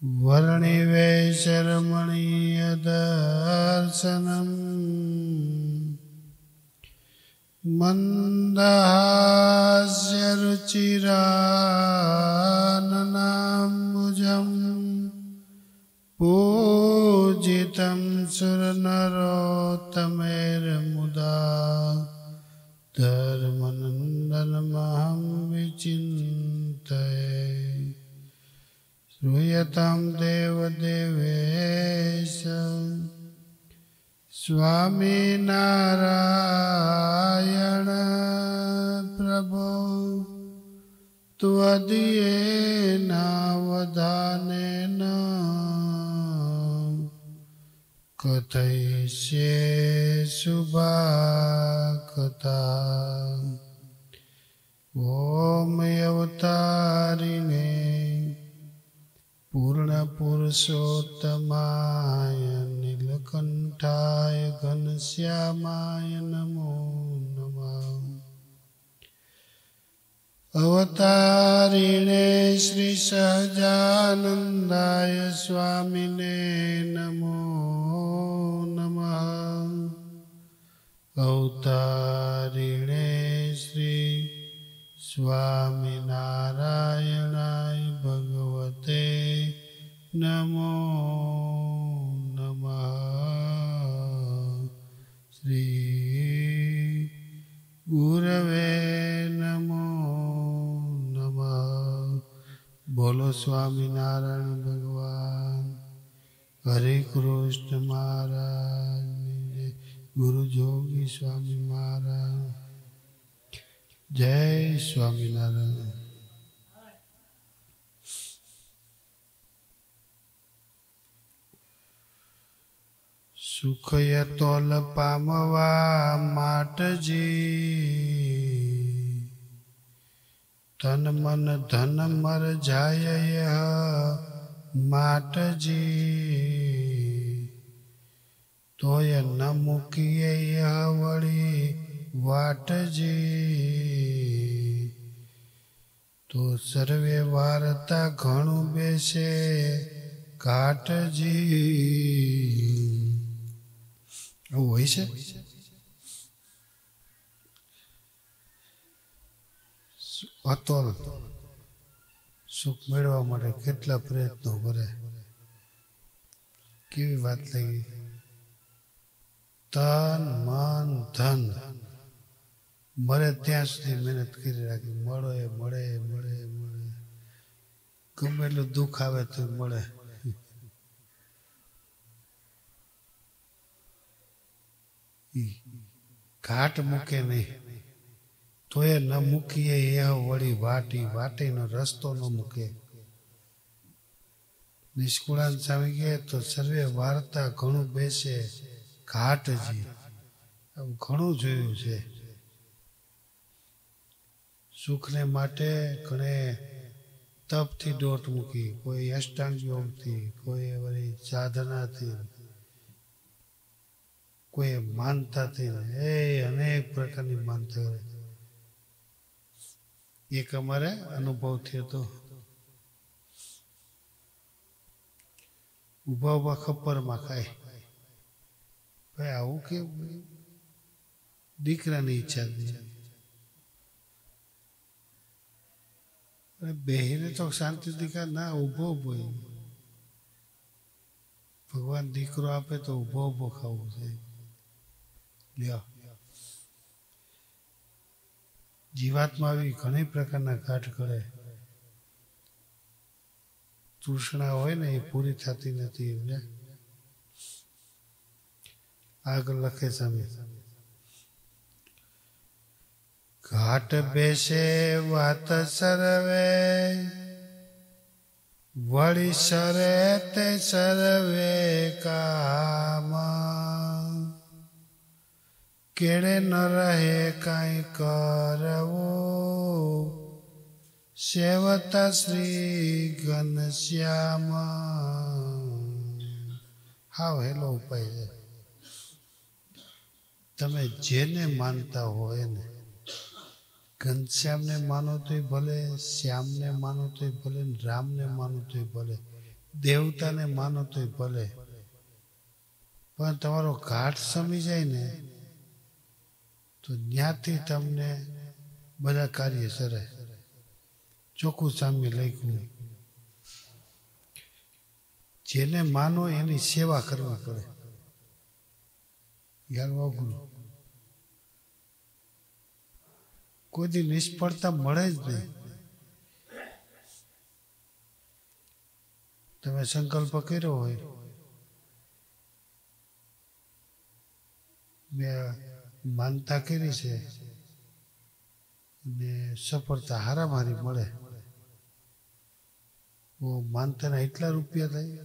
वर्णिवेशरमणीयदर्शनम् मन्दहास्यरुचिराननाम्बुजम् पूजितं सुरनरोत्तमैर्मुदा धर्मनन्दनमहं विचिन्तये। श्रूयतां देवदेवेश स्वामिनारायण प्रभो त्वदीयेनावधानेन कथयिष्ये शुभाकथा। ॐ अवतारिणे पूर्णपुरुषोत्तमाय नीलकण्ठाय घनश्यामाय नमो नमः। अवतारिणे श्रीसहजानन्दाय स्वामिने नमो नमः। अवतारिणे श्री स्वामिनारायणाय भगवते नमो नमः। श्री गुरवे नमो नमः। बोलो स्वामिनारायण भगवान। हरे कृष्ण महाराज, गुरु जोगी स्वामी महाराज। जय स्वामिनारायण। સુખ તોલ પામવા માટજી તન મન ધન મર જાય માટજી તોય ન મૂકીએ વળી વાટજી તો સર્વે વાર્તા ઘણું બેસે ઘાટજી। એવું હોય છે? અતોલ સુખ મેળવવા માટે કેટલા પ્રયત્નો કરે, કેવી વાત લાગી? તન મન ધન મળે ત્યાં સુધી મહેનત કરી રાખી, મળે મળે મળે મળે, ગમે એટલું દુઃખ આવે તો મળે। ઘાટ મૂકે નહીં તો એ ન મૂકીએ એ વળી વાટી વાટીનો રસ્તો ન મૂકે। નિષ્કુળાન સ્વામી કહે તો સર્વે વાર્તા ઘણું બેસે ઘાટજી। આવું ઘણું જોયું છે। સુખને માટે ઘણે તપથી દોટ મૂકી, કોઈ અષ્ટાંગ યોગથી, કોઈ વળી સાધનાથી, કોઈ માનતાથી, એ અનેક પ્રકારની માનતા કરે। એક અમારે અનુભવ થયો હતો, ઉભા ઉભા ખપ્પરમાં ખાય। ભાઈ આવું કેવું? દીકરાની ઈચ્છા હતી, બેહીને તો શાંતિ દીકરા ના ઉભો ઉભો, ભગવાન દીકરો આપે તો ઉભો ઉભો ખાવું છે। લ્યો, જીવાત્મા આવી ઘણી પ્રકારના ઘાટ કરે। તૃષ્ણા હોય ને એ પૂરી થતી નથી એમને। આગળ લખે સામે, ઘાટ બેસે વાત સર્વે વળી સરે તે સર્વે કામ કેળે ન રહે કાંઈ કરવું સેવતા શ્રી ઘનશ્યામ। હાવ હેલો ઉપાય છે। તમે જેને માનતા હોય ને, ઘનશ્યામને માનો તોય ભલે, શ્યામને માનો તોય ભલે, રામને માનો તોય ભલે, દેવતાને માનો તો ભલે, પણ તમારો ઘાટ સમી જાય ને તો ત્યાંથી તમને બધા કાર્ય સરે. ચોખ્ખું સામે લખ્યું, જેને માનો એની સેવા કરવી પડે. યાર અઘરું, કોઈ દી નિષ્ફળતા મળે જ નહીં. તમે સંકલ્પ કર્યો હોય મેં માનતા કરી છે ને સફળતા હારામારી મળે, માનતાના એટલા રૂપિયા થાય.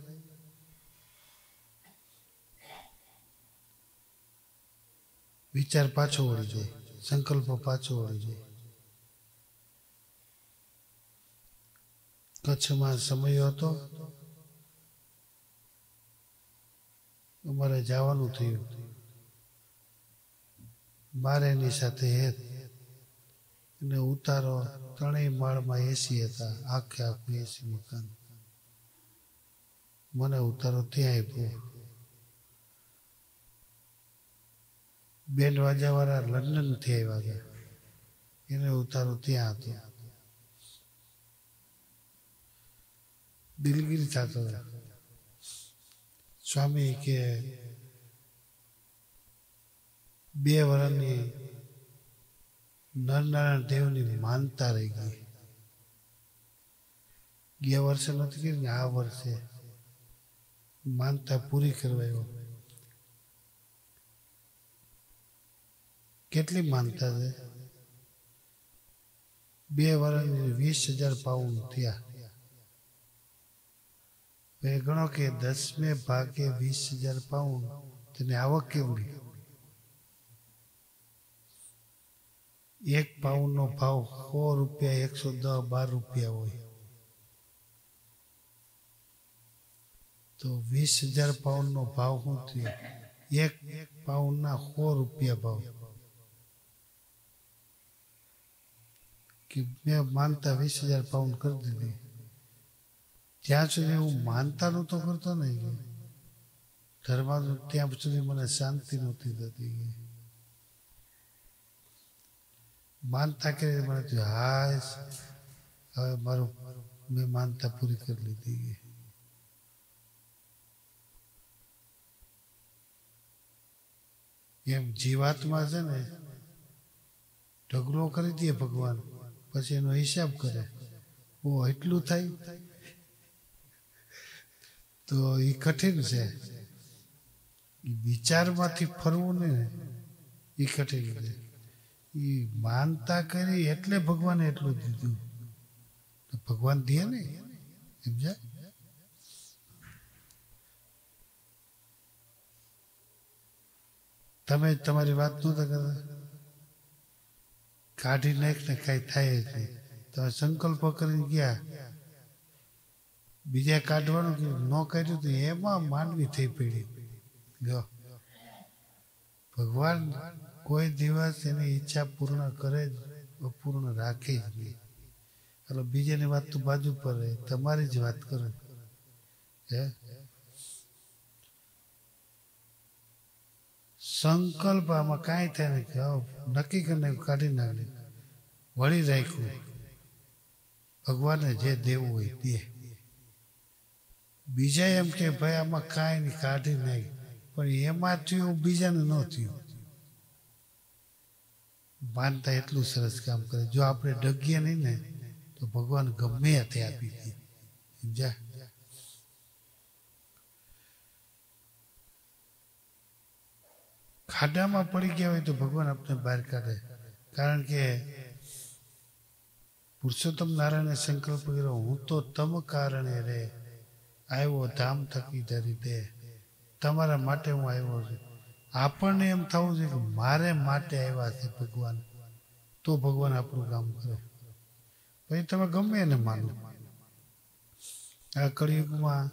વિચાર પાછો વળી જાય, સંકલ્પ પાછો વળી જાય. કચ્છમાં સમય હતો, અમારે જવાનું થયું. મારે એની સાથે હેત અને ઉતારો, ત્રણેય માળમાં એસી હતા, આખું એસી મકાન. મને ઉતારો ત્યાં આપ્યો. બેન્ડ વાજા વાળા લંડન થી આવ્યા હતા, એને ઉતારો ત્યાં હતો. દિલગીરી થતો હતો. સ્વામી કે 2 વર્ષની નરનારાયણ દેવની માનતા રહી ગઈ. ગયા વર્ષે નથી કરી ને આ વર્ષે માનતા પૂરી કરવાયો. કેટલી માનતા છે? 2 વર્ષની 20,000 પાઉન્ડ થયા. એ ગણો કે 10મે ભાગે 20,000 પાઉન્ડ, તેની આવક કેવડી? 1 પાઉન્ડનો ભાવ 100 રૂપિયા, 110-12 રૂપિયા હોય તો 20,000 પાઉન્ડનો ભાવ શું થયો? 1 પાઉન્ડના 100 રૂપિયા ભાવ. કે મેં માનતા 20,000 પાઉન્ડ કરી દીધી. ત્યાં સુધી હું માનતાનું તો કરતો નહીં, ધર્મ ત્યાં સુધી મને શાંતિ નહોતી થતી. માનતા કરી મને થયું હા હવે મારું મેં માનતા પૂરી કરી લીધી. એમ જીવાત્મા છે ને ઢગલો કરી દે ભગવાન, પછી એનો હિસાબ કરે. એટલું થાય તો એ કઠિન છે. વિચારમાંથી ફરવું ને એ કઠિન છે. એ માનતા કરી એટલે ભગવાને એટલું દીધું. ભગવાન દે ને, સમજ્યા? તમે તમારી વાત નહોતા કરતા, કાઢી નાખ ને કઈ થાય જ નહીં. તમે સંકલ્પ કરીને ગયા, બીજા કાઢવાનું ન કાઢ્યું તો એમાં માંડવી થઈ પડી. જો ભગવાન કોઈ દિવસ એની ઈચ્છા પૂર્ણ કરે જ, પૂર્ણ રાખે જ નહીં. એટલે બીજાની વાત તો બાજુ પર રહે, તમારી જ વાત કરે. હે સંકલ્પ આમાં કાંઈ થાય નહીં. નક્કી કરીને કાઢી નાખે, વળી રાખ્યું. ભગવાને જે દેવું હોય દે. બીજા એમ કે ભાઈ આમાં કાંઈ નહીં, કાઢી નાખ, પણ એમાં થયું બીજાને ન થયું. માનતા એટલું સરસ કામ કરે. જો આપણે ડગીએ નહીં ને તો ભગવાન ગમે તે આપી દે. સમજ્યા? ખાડામાં પડી ગયા હોય તો ભગવાન આપણે બહાર કાઢે. કારણ કે પુરુષોત્તમ નારાયણે સંકલ્પ કર્યો, હું તો તમ કારણે રે આવ્યો ધામ થકી ધરી દે. તમારા માટે હું આવ્યો છું. આપણને એમ થવું જોઈએ કે મારે માટે આવ્યા છે ભગવાન, તો ભગવાન આપણું કામ કરે. પછી તમે ગમે એને માનો. આ કળિયુગમાં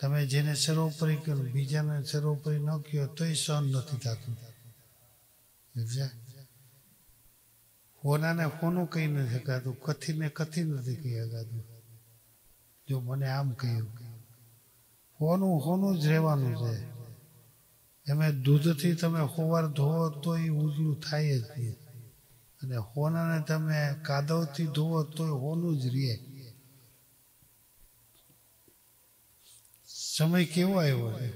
તમે જેને સર્વોપરી કરો, બીજાને સર્વોપરી ન કહો તોય સહન નથી થતું. હોનાને હોનું કહી નથી શકાતું, કથીને કથી નથી કહી શકાતું. જો મને આમ કહ્યું, હોનું જ રહેવાનું છે. એમે દૂધથી તમે હોવાર ધોવો તો એ ઉજળું થાય જ નહીં, અને હોનાને તમે કાદવથી ધોવો તો હોનું જ રહે. સમય કેવો આવ્યો છે,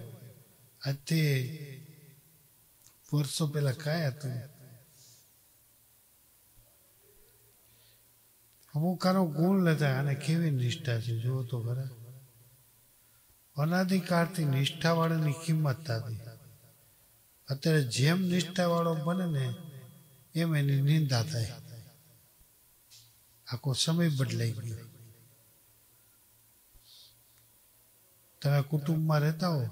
આજથી વર્ષો પહેલા કાંઈ હતું. અમુકાનો ગુણ લેતા અને કેવી નિષ્ઠા છે જુઓ તો ખરા. અનાદિકાળથી નિષ્ઠાવાળાની કિંમત થતી. અત્યારે જેમ નિષ્ઠાવાળો બને ને એમ એની નિંદા થાય. આખો સમય બદલાઈ ગયો. તમે કુટુંબમાં રહેતા હો,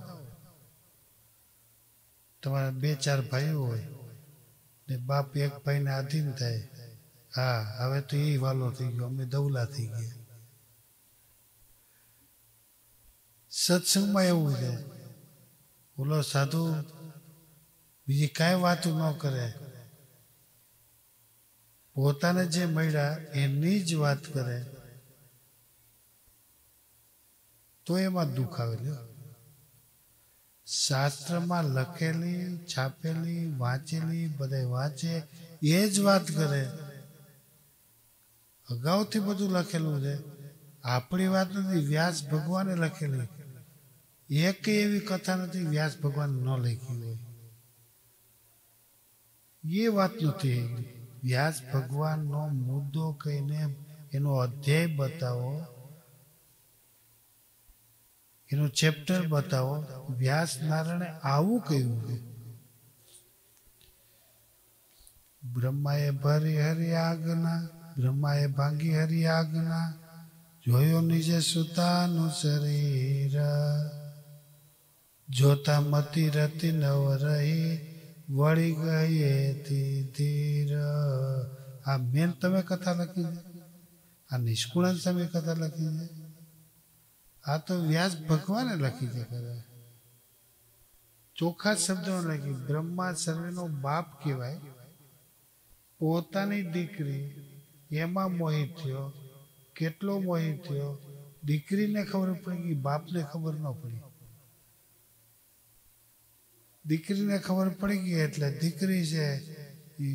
તમારા 2-4 ભાઈઓ હોય ને બાપ એક ભાઈને આધીન થાય, હા હવે તો એ વાલો થઈ ગયો, અમે દવલા થઈ ગયા. સત્સંગમાં એવું છે, ઓલો સાધુ બીજી કાંઈ વાતો ન કરે, પોતાને જે મળ્યા એની જ વાત કરે, તો એમાં દુઃખ આવે. શાસ્ત્રમાં લખેલી, છાપેલી, વાંચેલી, બધા વાંચે એ જ વાત કરે. અગાઉથી બધું લખેલું છે, આપણી વાત નથી. વ્યાસ ભગવાને લખેલી એક એવી કથા નથી વ્યાસ ભગવાન ન લખી હોય. એ વાત નથી. વ્યાસ ભગવાનનો મુદ્દો કહીને એનો અધ્યાય બતાવો, એનું ચેપ્ટર બતાવો. વ્યાસ નારાયણે આવું કહ્યું છે, બ્રહ્માએ ભરી હરી આજ્ઞા, બ્રહ્માએ ભાંગી હરી આજ્ઞા, જોયો નીજે સુતાનું શરીર, જોતા મતી રતી નવ રહી, વળી ગઈ ધીર. આ મેન તમે કથા લખી છે, આ નિષ્કુળાન તમે કથા લખી છે, આ તો વ્યાસ ભગવાને લખી છે. ચોખ્ખા શબ્દો લખી. બ્રહ્મા સર્વેનો બાપ કહેવાય, પોતાની દીકરી એમાં મોહિત થયો. કેટલો મોહિત થયો, દીકરીને ખબર પડી, બાપને ખબર ન પડી. દીકરીને ખબર પડી ગઈ એટલે દીકરી છે એ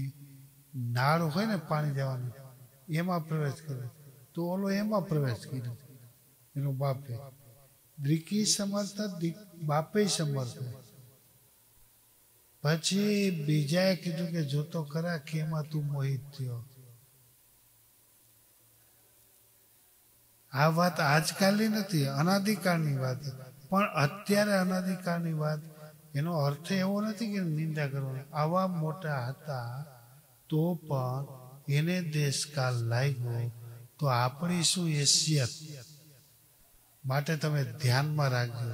નાળ હોય ને પાણી જવાનું, એમાં પ્રવેશ કરે, તો ઓલો એમાં પ્રવેશ કર્યો એનો બાપે. દીકરી સમર્થ, બાપે સમર્થ. પછી બીજાએ કીધું કે જોતો ખરા કે એમાં તું મોહિત થયો. આ વાત આજકાલની નથી, અનાદિકાળની વાત. પણ અત્યારે અનાદિકાળની વાત, એનો અર્થ એવો નથી કે નિંદા કરવાની. આવા મોટા હતા તો પણ એને દેશકાલ લાગ્યો, તો આપણી શું હેસિયત. માટે તમે ધ્યાનમાં રાખજો.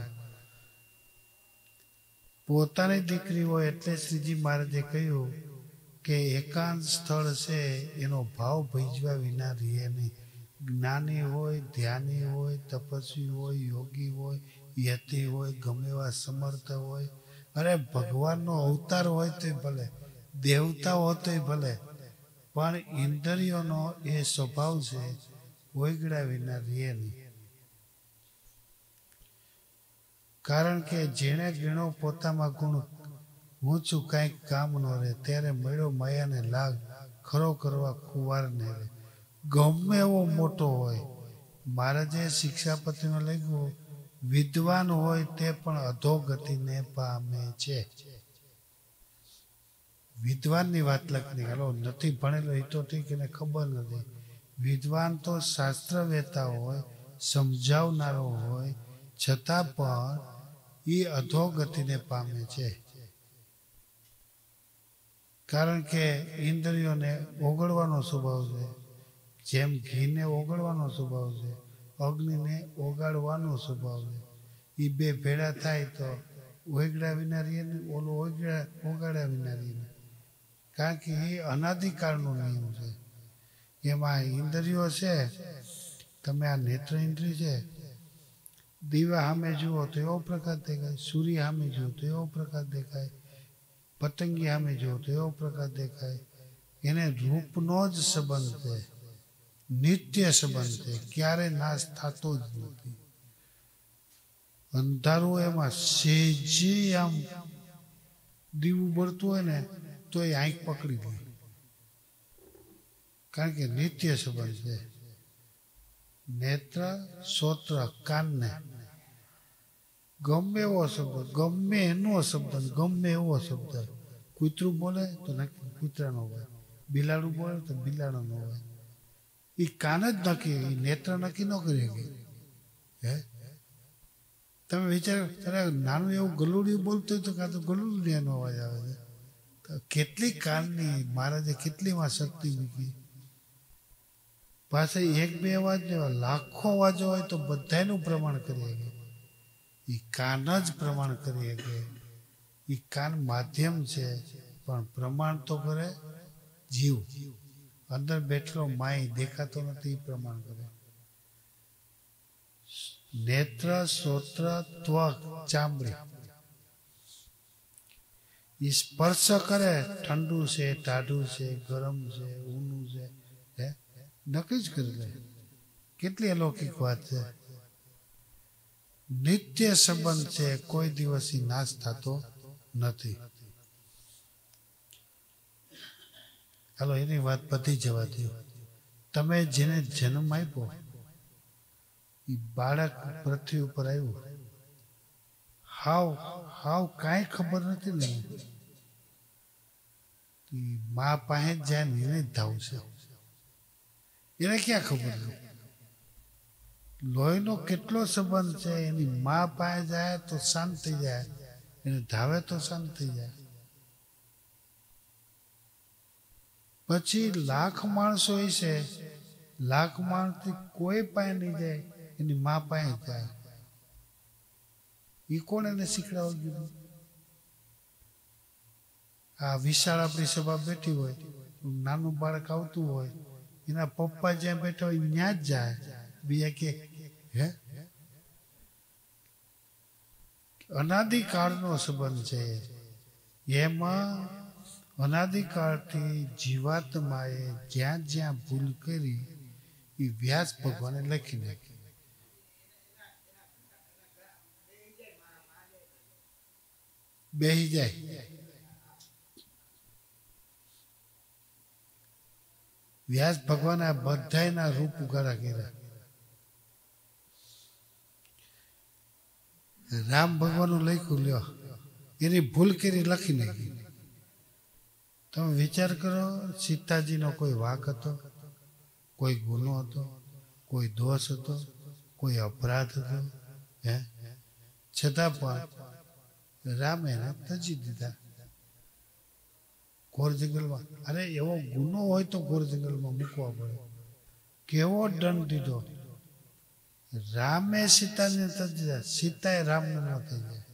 પોતાની દીકરી હોય એટલે શ્રીજી મહારાજે કહ્યું કે એકાંત સ્થળ છે એનો ભાવ ભજવા વિના રહે નહીં. જ્ઞાની હોય, ધ્યાની હોય, તપસ્વી હોય, યોગી હોય, યતિ હોય, ગમે એવા સમર્થ હોય, અરે ભગવાનનો અવતાર હોય તોય ભલે, દેવતા હોય તોય ભલે, પણ ઇન્દ્રિયોનો એ સ્વભાવ છે ઓગળ્યા વિના રહે નહીં. કારણ કે જેણે ગીણો પોતામાં ગુણ, હું છું કાંઈક કામ ન રહે, ત્યારે મળ્યો માયાને લાગ, ખરો કરવા કુંવારને રહે. ગમે એવો મોટો હોય, મહારાજે શિક્ષાપત્રીમાં લખ્યું, વિદ્વાન હોય તે પણ અધોગતિને પામે છે. વિદ્વાનની વાત લખની, હાલો નથી ભણેલો એ તો ઠીક, એને ખબર નથી. વિદ્વાન તો શાસ્ત્ર વેતા હોય, સમજાવનારો હોય, છતાં પણ એ અધોગતિને પામે છે. કારણ કે ઇન્દ્રિયોને ઓગળવાનો સ્વભાવ છે. જેમ ઘીને ઓગળવાનો સ્વભાવ છે, અગ્નિને ઓગાળવાનો સ્વભાવ છે. એ બે ભેળા થાય તો ઓગળ્યા વિના રહીએ ને, ઓલો ઓગાળ્યા વિના રહીએ. કારણ કે એ અનાદિકાળનો નિયમ છે. એમાં ઇન્દ્રિયો છે, તમે આ નેત્ર ઇન્દ્રિય છે, દીવા સામે જુઓ તો એવો પ્રકાશ દેખાય, સૂર્ય સામે જુઓ તો એવો પ્રકાશ દેખાય, પતંગી સામે જુઓ તો એવો પ્રકાશ દેખાય. એને રૂપનો જ સંબંધ છે, નિત્ય સંબંધ છે, ક્યારે નાશ થતો જ નથી. અંધારું એમાં સેજે આમ દીવું બળતું હોય ને તો એ આંખ પકડી લે, કારણ કે નિત્ય સંબંધ છે. નેત્ર શ્રોત્ર કાનને ગમે એવો શબ્દ, ગમે એનો શબ્દ, ગમે એવો શબ્દ, કૂતરું બોલે તો નક્કી કૂતરાનો હોય, બિલાડું બોલે તો બિલાડાનો હોય. એ કાન જ નક્કી, એ નેત્ર નક્કી ન કરી શકે. હે તમે વિચારો, ત્યારે નાનું એવું ગલુડિયું બોલતું હોય તો કાં તો ગલુડિયાનો અવાજ આવે છે. તો કેટલી કાનની મહારાજે કેટલીમાં શક્તિ મૂકી. પાછા એક બે અવાજ ને લાખો અવાજો હોય તો બધાનું પ્રમાણ કરી શકે. એ કાન જ પ્રમાણ કરી શકે. એ કાન માધ્યમ છે, પણ પ્રમાણ તો કરે જીવ. અંદર બેઠેલો માય દેખાતો નથી, એ પ્રમાણ કરે. નેત્ર શ્રોત્ર ત્વક ચામડી એ સ્પર્શ કરે, ઠંડુ છે, ટાઢું છે, ગરમ છે, ઊનું છે, હે નક્કી જ કરી લે. કેટલી અલૌકિક વાત છે. નિત્ય સંબંધ છે, કોઈ દિવસ નાશ થતો નથી. હાલો એની વાત પતી જવા દો. તમે જેને જન્મ આપ્યો, એ બાળક પૃથ્વી ઉપર આવ્યું, હાવ કાંઈ ખબર નથી ને, મા પાસે જાય ને એને જ ધાવશે. એને ક્યાં ખબર છે લોહીનો કેટલો સંબંધ છે. એની મા પાસે જાય તો શાંત થઈ જાય, એને ધાવે તો શાંત થઈ જાય. પછી લાખ માણસો હશે, લાખ માણસથી કોઈ પાસે નહીં જાય, એની મા પાસે જાય. એ કોણ એને શીખડાવવા ગયું? આ વિશાળ આપણી સભા બેઠી હોય, નાનું બાળક આવતું હોય, એના પપ્પા જ્યાં બેઠા હોય ત્યાં જ જાય. બીજા કે હે અનાદિકાળનો સંબંધ છે. એમાં અનાદિકાળથી જીવાત્માએ જ્યાં જ્યાં ભૂલ કરી એ વ્યાસ ભગવાને લખી નાખી. બેહી જાય. વ્યાસ ભગવાને આ બધાના રૂપ ઉગાડા કર્યા. રામ ભગવાનનું લખ્યું લ્યો, એની ભૂલ કરી લખી નાખી. તમે વિચાર કરો, સીતાજીનો કોઈ વાંક હતો, કોઈ ગુનો હતો, કોઈ દોષ હતો, કોઈ અપરાધ હતો? હે છતાં પણ રામે એને તજી દીધા ઘોર જંગલમાં. અરે એવો ગુનો હોય તો ઘોર જંગલમાં મૂકવા પડે. કેવો દંડ દીધો. રામે સીતાને તજી દીધા, સીતાએ રામને ન થઈ જાય.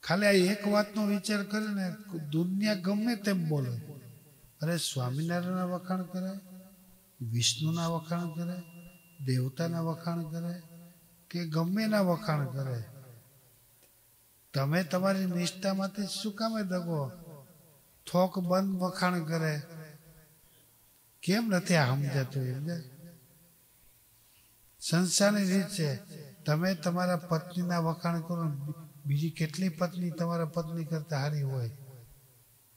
ખાલી આ એક વાતનો વિચાર કરે ને, દુનિયા ગમે તેમ બોલે. અરે સ્વામિનારાયણના વખાણ કરે, વિષ્ણુના વખાણ કરે, દેવતાના વખાણ કરે, કે ગમેના વખાણ કરે. તમે તમારી નિષ્ઠામાંથી શું કામે દગો? થોક બંધ વખાણ કરે. કેમ નથી આ સમજાતું? એમને સંસારની રીત છે. તમે તમારા પત્નીના વખાણ કરો, બીજી કેટલી પત્ની તમારા પત્ની કરતા સારી હોય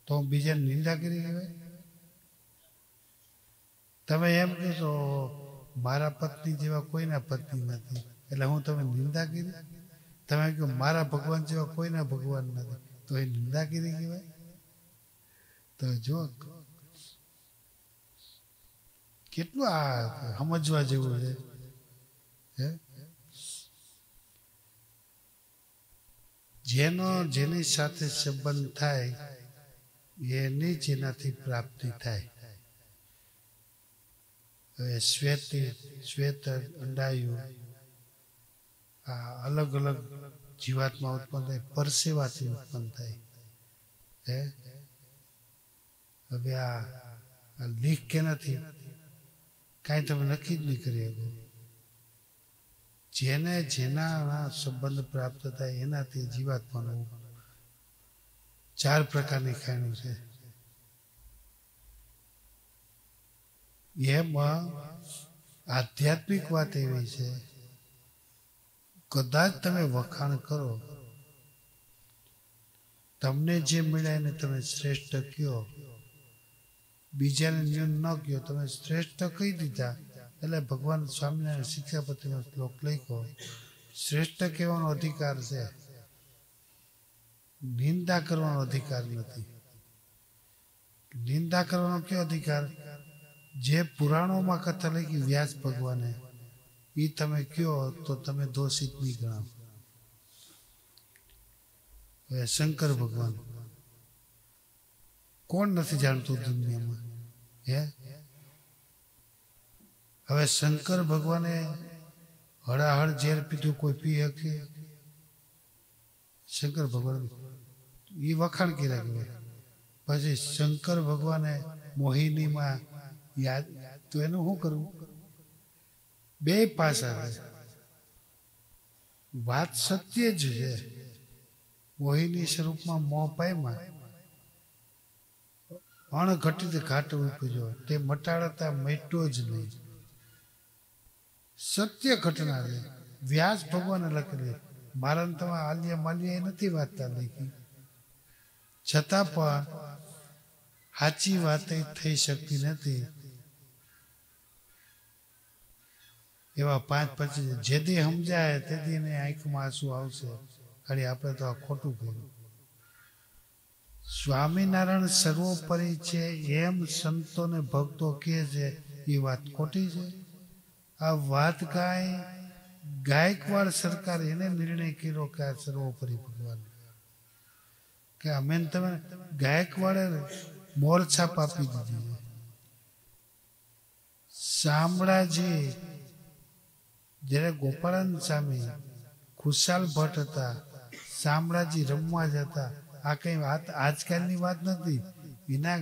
તો બીજાને નિંદા કરી કહેવાય? તમે એમ કહેશો મારા પત્ની જેવા કોઈના પત્ની નથી, એટલે હું તમે નિંદા કરી? તમે કહો મારા ભગવાન જેવા કોઈના ભગવાન નથી, તો એ નિંદા કરી કહેવાય? તો જો કેટલું આ સમજવા જેવું છે. હે જેની સાથે સંબંધ થાય એની જેનાથી પ્રાપ્તિ થાય. શ્વેત અંડાયું આ અલગ અલગ જીવાત્મા ઉત્પન્ન થાય, પરસેવાથી ઉત્પન્ન થાય. હે હવે આ લીક કે નથી કાંઈ તમે નક્કી જ નહીં કરી શકો. જેને જેના સંબંધ પ્રાપ્ત થાય એનાથી જીવાત્માનું 4 પ્રકારની ખાણું છે. એમાં આધ્યાત્મિક વાત એવી છે કદાચ તમે વખાણ કરો, તમને જે મળ્યા એને તમે શ્રેષ્ઠ કયો, બીજાને ન્યૂન ન કયો, તમે શ્રેષ્ઠ કહી દીધા. એટલે ભગવાન સ્વામિનારાયણ શિક્ષાપત્રીનો શ્લોક લખ્યો, શ્રેષ્ઠ કહેવાનો અધિકાર છે, નિંદા કરવાનો અધિકાર નથી. નિંદા કરવાનો કયો અધિકાર? જે પુરાણોમાં કથા લખી વ્યાસ ભગવાને, એ તમે કયો તો તમે દોષિત નહીં ગણાવ. હવે શંકર ભગવાન કોણ નથી જાણતું દુનિયામાં? હે, હવે શંકર ભગવાને હળાહળ ઝેર પીધું કોઈ પી શકે? શંકર ભગવાન એ વખાણ કર્યા કહેવાય. પછી શંકર ભગવાને મોહિનીમાં યાદ, તો એનું શું કરવું? બે પાસા છે. વાત સત્ય જ છે. મોહિની સ્વરૂપમાં મોહ પામ્યા, અણઘટિત ઘાટ ઉપજ્યો, તે મટાડતા મટ્યો જ નહીં. સત્ય ઘટના છે. વ્યાસ ભગવાને લખેલી. મારા તમારા આલિયા માલિયા એ નથી વાંચતા લખી, છતાં પણ સાચી વાત થઈ શકતી નથી. એવા 5-25 જેથી સમજાય તેથી એને આંખમાં આંસુ આવશે. ખાલી આપણે તો આ ખોટું કર્યું. સ્વામિનારાયણ સર્વોપરી છે એમ સંતોને ભક્તો કહે છે, એ વાત ખોટી છે. આ વાત ગાયકવાડ સરકાર એને નિર્ણય કર્યો કે આ સર્વોપરી ભગવાન, કે અમે તમે ગાયકવાડે મોરછાપ આપી દીધી. શામળાજી જ્યારે ગોપાળાનંદ સ્વામી ખુશાલ ભટ્ટ હતા, શામળાજી રમવા જતા. આ કઈ વાત આજકાલની વાત નથી, વિના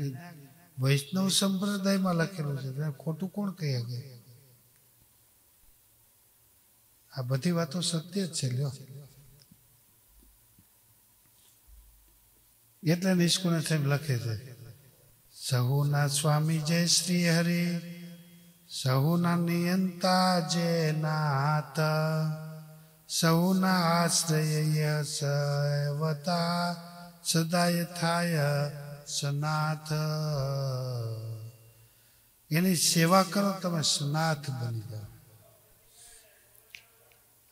વૈષ્ણવ સંપ્રદાયમાં લખેલું છે. ખોટું કોણ કહે કે? આ બધી વાતો સત્ય જ છે. લ્યો, એટલે નિષ્કુળ થઈને લખે છે, સહુના સ્વામી જય શ્રી હરિ, સહુના નિયંતા જે નાથ, સહુના આશ્રય સવતા સદાય થાય સનાથ. એની સેવા કરો, તમે સનાથ બની જાઓ.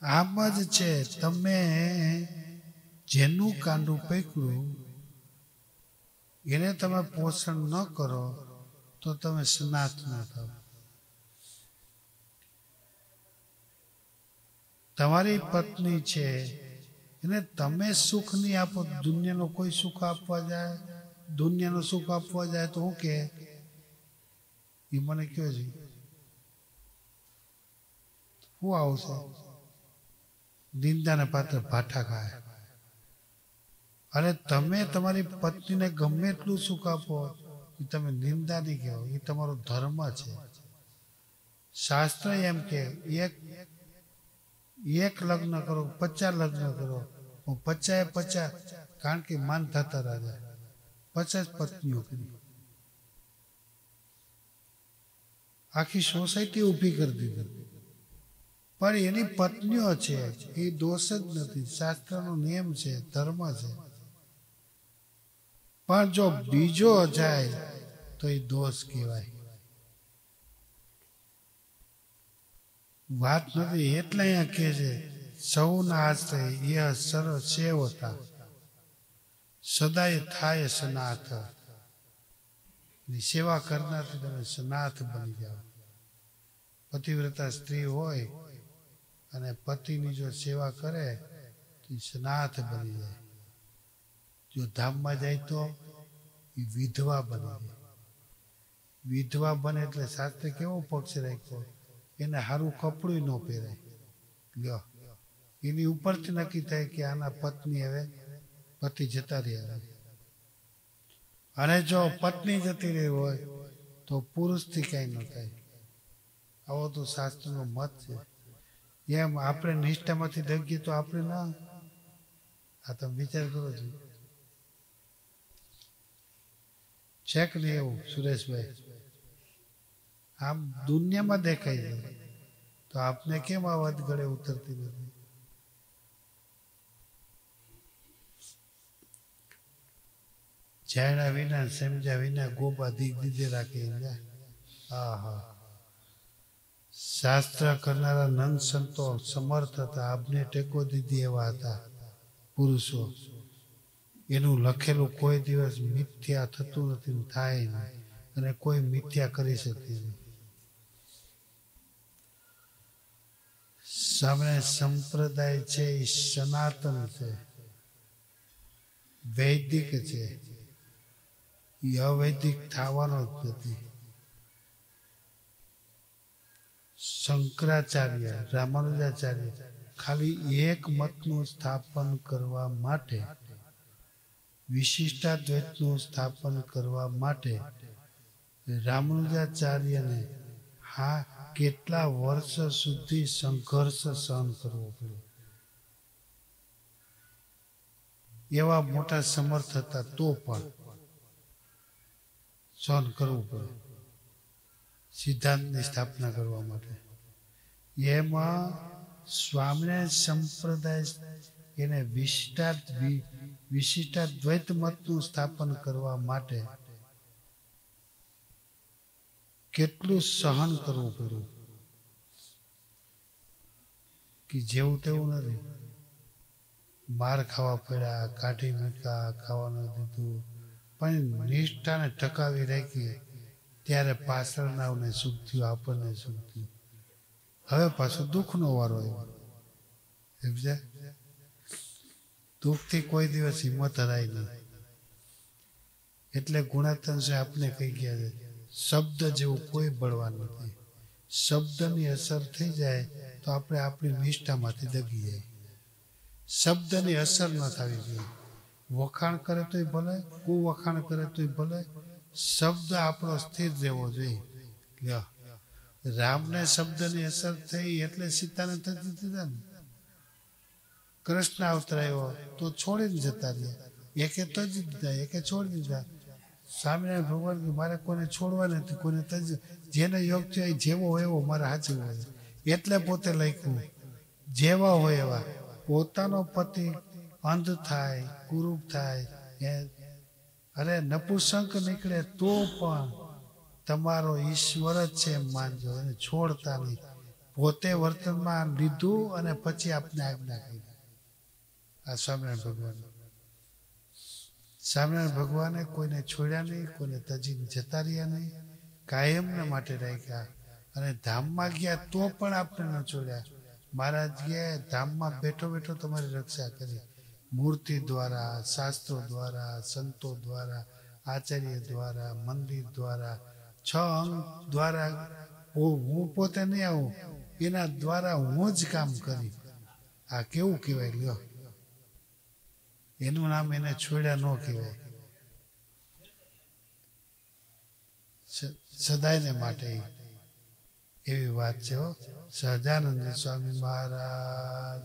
આમ જ છે. તમે જેનું કાંડું પકડ્યું એને તમે પોષણ ન કરો તો તમે સનાથ ન થાવ. તમારી પત્ની છે એને તમે સુખ નહીં આપો, દુનિયાનો કોઈ સુખ આપવા જાય, દુનિયાનું સુખ આપવા જાય તો હું કે એ મને કયો છે શું આવશે? નિંદાને પાત્ર ભાઠા ખાય. અને તમે તમારી પત્નીને ગમે એટલું સુખ આપો, એ તમે નિંદા નહીં કહો, એ તમારો ધર્મ છે. શાસ્ત્ર એમ કે એક લગ્ન કરો, 50 લગ્ન કરો, 50 કારણ કે માન થતા રાજા 50 પત્નીઓ કરી, આખી સોસાયટી ઊભી કરી દીધી. પણ એની પત્નીઓ છે એ દોષ જ નથી, શાસ્ત્રનો નિયમ છે, ધર્મ છે. પણ જો બીજો જાય તો એ દોષ કહેવાય. વાત નથી. એટલે અહીંયા કહે છે, સૌના આશ્રય એ સર્વ સેવતા સદાય થાય સનાથ. સેવા કરનારથી તમે સનાથ બની જાઓ. પતિવ્રતા સ્ત્રી હોય અને પતિની જો સેવા કરે તો સનાથ બની જાય. જો ધામમાં જાય તો એ વિધવા બની જાય. વિધવા બને એટલે શાસ્ત્રે કેવો પક્ષ રાખ્યો, એને સારું કપડું ન પહેરાય. લ્યો, એની ઉપરથી નક્કી થાય કે આના પત્ની હવે પતિ જતા રહ્યા. અને જો પત્ની જતી રહી હોય તો પુરુષથી કઈ ન થાય. આવો તો શાસ્ત્રનો મત છે. એમ આપણે નિષ્ઠામાંથી દગીએ તો આપણે ના. આ તમે વિચાર કરો છો, છે કે નહીં એવું સુરેશભાઈ? આમ દુનિયામાં દેખાય છે તો આપને કેમ આ વાત ગળે ઉતરતી નથી? જાણ્યા વિના સમજ્યા વિના ગોબા દીધે રાખી જાય. હા હા. શાસ્ત્ર કરનારા નંદ સંતો સમર્થ હતા, આપને ટેકો દીધી એવા હતા પુરુષો. એનું લખેલું કોઈ દિવસ મિથ્યા થતું નથી, થાય નહીં, અને કોઈ મિથ્યા કરી શકતી નહીં. સ્વામિનારાયણ સંપ્રદાય છે એ સનાતન છે, વૈદિક છે, એ અવૈદિક થવાનો જ નથી. શંકરાચાર્ય, રામાનુજાચાર્ય ખાલી એક મતનું સ્થાપન કરવા માટે, વિશિષ્ટાદ્વૈતનું સ્થાપન કરવા માટે રામાનુજાચાર્યને કેટલા વર્ષ સુધી સંઘર્ષ સહન કરવો પડ્યો. એવા મોટા સમર્થ હતા તો પણ સહન કરવું પડે સિદ્ધાંતની સ્થાપના કરવા માટે. એમાં સ્વામિનારાયણ સંપ્રદાય એને વિશિષ્ટાદ્વૈત મતનું સ્થાપન કરવા માટે કેટલું સહન કરવું પડ્યું કે જેવું તેવું નથી. માર ખાવા પડ્યા, કાઢી મૂક્યા, ખાવાનું દીધું, પણ નિષ્ઠાને ટકાવી રાખી. ત્યારે પાછળનાઓને સુખ થયું, આપણને સુખ થયું. હવે પાછો દુઃખનો વારો આવ્યો. સમજ્યા? દુઃખથી કોઈ દિવસ હિંમત હરાય નહીં. એટલે ગુણાતન છે આપણે કહી ગયા છે, શબ્દ જેવું કોઈ બળવાન નથી. શબ્દની અસર થઈ જાય તો આપણે આપણી નિષ્ઠામાંથી દગી જાય. શબ્દની અસર ન થવી જોઈએ. વખાણ કરે તોય ભલે, વખાણ કરે તોય ભલે, શબ્દ આપણો સ્થિર રહેવો જોઈએ. રામને શબ્દની અસર થઈ એટલે સીતાને થતી દીધા ને. કૃષ્ણ અવતરાયો તો છોડીને જતા રહ્યા, એકે તજી દીધા, એકે છોડી દીધા. સ્વામિનારાયણ ભગવાન કે મારે કોઈને છોડવા નથી, કોઈને તજી, જેને યોગ છે જેવો હોય એવો મારે સાચું હોય. એટલે પોતે લખ્યું જેવા હોય એવા. પોતાનો પતિ અંધ થાય, કુરૂપ થાય, અરે નપુસંક નીકળે તો પણ તમારો ઈશ્વર જ છે એમ માનજો, એને છોડતા નહીં. પોતે વર્તનમાં લીધું અને પછી આપને આજ્ઞા કરી. આ સ્વામિનારાયણ ભગવાન. સ્વામિનારાયણ ભગવાને કોઈને છોડ્યા નહીં, કોઈને તજીને જતા રહ્યા નહીં, કાયમના માટે રાખ્યા. અને ધામમાં ગયા તો પણ આપણે ન છોડ્યા. મહારાજ ગયા ધામમાં બેઠો બેઠો તમારી રક્ષા કરી. મૂર્તિ દ્વારા, શાસ્ત્રો દ્વારા, સંતો દ્વારા, આચાર્ય દ્વારા, મંદિર દ્વારા, 6 અંગ દ્વારા. હું પોતે નહીં આવું, એના દ્વારા હું જ કામ કરી. આ કેવું કહેવાય? લ્યો, એનું નામ એને છોડ્યા ન કહેવાય. સદાયને માટે એવી વાત છે. સહજાનંદ સ્વામી મહારાજ.